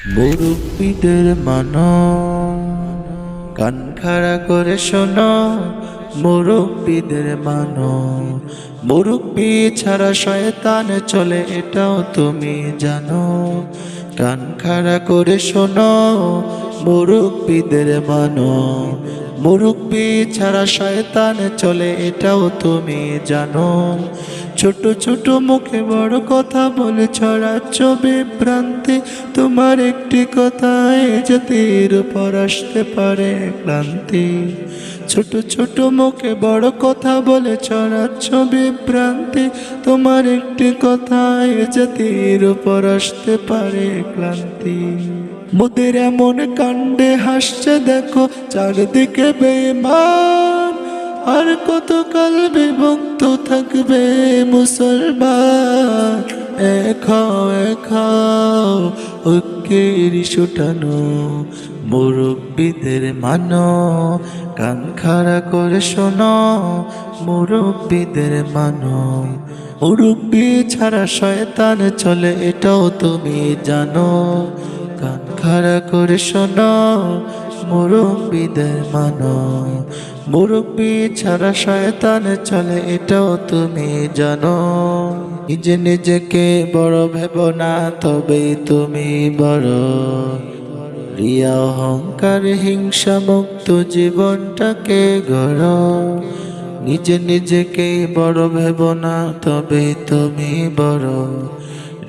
মুরব্বিদের মানো, কান খাড়া করে শোনো। মুরব্বিদের মানো, মুরব্বি ছাড়া শয়তান চলে এটাও তুমি জানো। কান খাড়া করে শোনো, মুরব্বিদের মানো, মুরব্বি ছাড়া শয়তান চলে এটাও তুমি জানো। ছোট ছোট মুখে বড় কথা বলে ছড়াচ্ছ বিভ্রান্তি, তোমার একটি কথায় জাতির উপর আসতে পারে ক্লান্তি। ছোট ছোট মুখে বড় কথা বলে ছড়াচ্ছ বিভ্রান্তি, তোমার একটি কথায় জাতির উপর আসতে পারে ক্লান্তি। মোদের এমন কাণ্ডে হাসছে দেখো চারদিকে বেঈমান, আর কতকাল বিভক্ত থাকবে মুসলমান। এখাও ঐক্যের ছুটানো, মুরব্বিদের মানো, কান খাড়া করে শোনো। মুরব্বিদের মানো, মুরব্বি ছাড়া শয়তান চলে এটাও তুমি জানো। কান খাড়া করে শোনো, মুরব্বিদের মানো, মুরব্বি ছাড়া শয়তান চলে এটাও তুমি জানো। নিজে নিজেকে বড় ভেব না তবেই তুমি বড়, রিয়া অহংকার হিংসা মুক্ত জীবনটাকে গড়ো। নিজে নিজেকে বড় ভেব না তবেই তুমি বড়,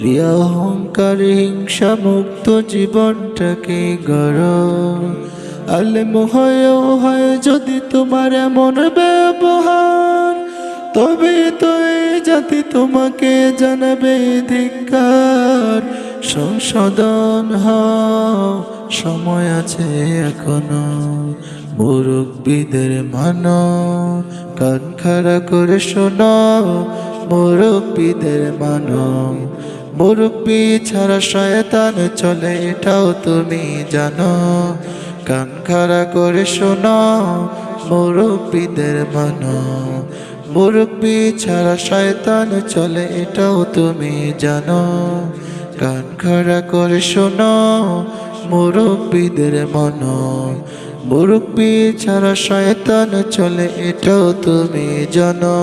রিয়া অহংকার হিংসা মুক্ত জীবনটাকে গড়ো। আলেম হয়েও হয় যদি তোমার এমন ব্যবহার, তবে তো এই জাতি তোমাকে জানাবে ধিক্কার। সংশোধন হও, সময় আছে এখনো। মুরব্বিদের মানো, কান খাড়া করে শোনো। মুরব্বিদের মানো, মুরব্বি ছাড়া শয়তান চলে এটাও তুমি জানো। কান খাড়া করে শোনো, মুরব্বিদের মানো, মুরব্বি ছাড়া শয়তান চলে এটাও তুমি জানো। কান খাড়া করে শোনো, মুরব্বিদের মানো, মুরব্বি ছাড়া শয়তান চলে এটাও তুমি জানো।